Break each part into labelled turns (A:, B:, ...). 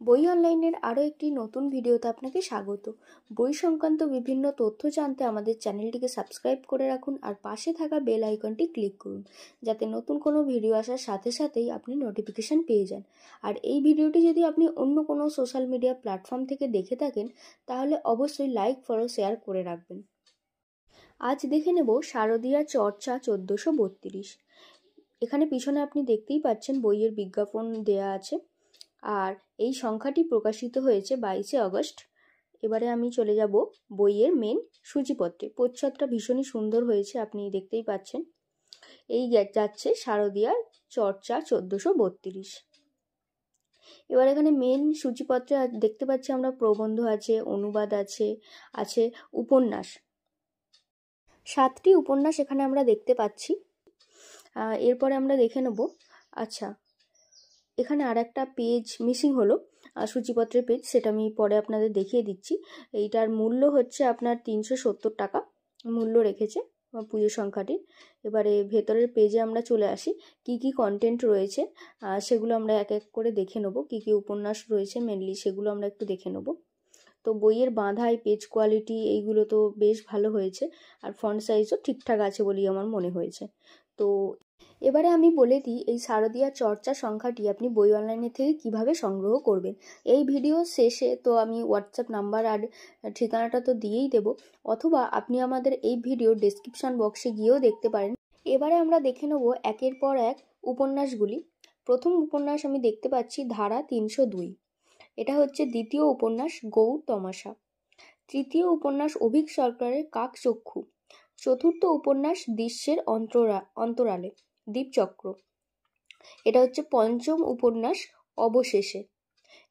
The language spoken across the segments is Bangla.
A: বই অনলাইনের আরও একটি নতুন ভিডিওতে আপনাকে স্বাগত। বই সংক্রান্ত বিভিন্ন তথ্য জানতে আমাদের চ্যানেলটিকে সাবস্ক্রাইব করে রাখুন আর পাশে থাকা বেল আইকনটি ক্লিক করুন, যাতে নতুন কোনো ভিডিও আসার সাথে সাথেই আপনি নোটিফিকেশান পেয়ে যান। আর এই ভিডিওটি যদি আপনি অন্য কোনো সোশ্যাল মিডিয়া প্ল্যাটফর্ম থেকে দেখে থাকেন, তাহলে অবশ্যই লাইক, ফলো, শেয়ার করে রাখবেন। আজ দেখে নেব শারদীয়া চর্চা 1432। এখানে পিছনে আপনি দেখতেই পাচ্ছেন বইয়ের বিজ্ঞাপন দেয়া আছে, আর এই সংখ্যাটি প্রকাশিত হয়েছে 22শে আগস্ট। এবারে আমি চলে যাব বইয়ের মেন সূচিপত্রে। প্রচ্ছদটা ভীষণই সুন্দর হয়েছে, আপনি দেখতেই পাচ্ছেন। এই যাচ্ছে শারদীয়া চর্চা 1432। এবার এখানে মেন সূচিপত্রে দেখতে পাচ্ছি আমরা প্রবন্ধ আছে, অনুবাদ আছে উপন্যাস। 7টি উপন্যাস এখানে আমরা দেখতে পাচ্ছি। এরপরে আমরা দেখে নেব। আচ্ছা, এখানে আর একটা পেজ মিসিং হলো, সূচিপত্রের পেজ, সেটা আমি পরে আপনাদের দেখিয়ে দিচ্ছি। এইটার মূল্য হচ্ছে আপনার 370 টাকা মূল্য রেখেছে পুজো সংখ্যাটির। এবারে ভেতরের পেজে আমরা চলে আসি, কি কি কন্টেন্ট রয়েছে সেগুলো আমরা এক এক করে দেখে নেব। কি কি উপন্যাস রয়েছে মেনলি সেগুলো আমরা একটু দেখে নেব। তো বইয়ের বাঁধাই, পেজ কোয়ালিটি এইগুলো তো বেশ ভালো হয়েছে, আর ফন্ট সাইজও ঠিকঠাক আছে বলেই আমার মনে হয়েছে। তো এবারে আমি বলে দিই এই শারদীয়া চর্চা সংখ্যাটি আপনি বই অনলাইনে থেকে কিভাবে সংগ্রহ করবেন। এই ভিডিও শেষে তো আমি হোয়াটসঅ্যাপ নাম্বার আর ঠিকানাটা তো দিয়েই দেব, অথবা আপনি আমাদের এই ভিডিও ডেসক্রিপশন বক্সে গিয়েও দেখতে পারেন। এবারে আমরা দেখে নেব একের পর এক উপন্যাসগুলি। প্রথম উপন্যাস আমি দেখতে পাচ্ছি ধারা 302। এটা হচ্ছে দ্বিতীয় উপন্যাস গৌর তমাশা। তৃতীয় উপন্যাস অভীক সরকারের কাকচক্ষু। চতুর্থ উপন্যাস দৃশ্যের অন্তরালে দ্বীপচক্র। এটা হচ্ছে পঞ্চম উপন্যাস অবশেষে।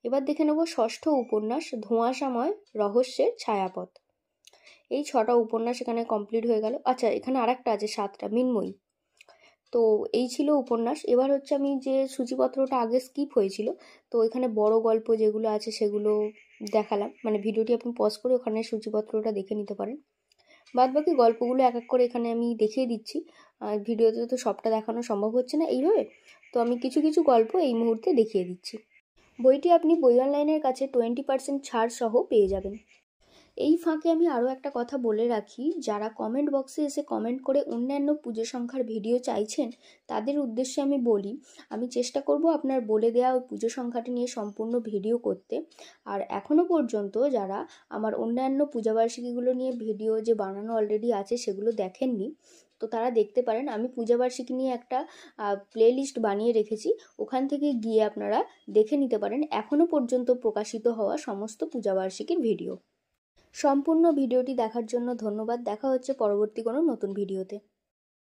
A: এবার দেখে নেব ষষ্ঠ উপন্যাস ধোঁয়াশাময় রহস্যের ছায়াপথ। এই 6টা উপন্যাস এখানে কমপ্লিট হয়ে গেল। আচ্ছা, এখানে আরেকটা আছে 7টা, মিনময়ী। তো এই ছিল উপন্যাস। এবার হচ্ছে আমি যে সূচিপত্রটা আগে স্কিপ হয়েছিল, তো এখানে বড় গল্প যেগুলো আছে সেগুলো দেখালাম, মানে ভিডিওটি আপনি পজ করে ওখানে সূচিপত্রটা দেখে নিতে পারেন। বাদবাকি গল্পগুলো এক এক করে এখানে আমি দেখিয়ে দিচ্ছি। ভিডিওতে তো সবটা দেখানো সম্ভব হচ্ছে না এইভাবে, তো আমি কিছু কিছু গল্প এই মুহূর্তে দেখিয়ে দিচ্ছি। বইটি আপনি বই অনলাইনের কাছে 20% ছাড় সহ পেয়ে যাবেন। এই ফাঁকে আমি আরও একটা কথা বলে রাখি, যারা কমেন্ট বক্সে এসে কমেন্ট করে অন্যান্য পুজো সংখ্যার ভিডিও চাইছেন, তাদের উদ্দেশ্যে আমি বলি, আমি চেষ্টা করব আপনার বলে দেওয়া ওই পুজো সংখ্যাটি নিয়ে সম্পূর্ণ ভিডিও করতে। আর এখনও পর্যন্ত যারা আমার অন্যান্য পূজাবার্ষিকীগুলো নিয়ে ভিডিও যে বানানো অলরেডি আছে সেগুলো দেখেননি, তো তারা দেখতে পারেন। আমি পূজাবার্ষিকী নিয়ে একটা প্লেলিস্ট বানিয়ে রেখেছি, ওখান থেকে গিয়ে আপনারা দেখে নিতে পারেন এখনও পর্যন্ত প্রকাশিত হওয়া সমস্ত পূজাবার্ষিকীর ভিডিও। সম্পূর্ণ ভিডিওটি দেখার জন্য ধন্যবাদ। দেখা হচ্ছে পরবর্তী কোনো নতুন ভিডিওতে।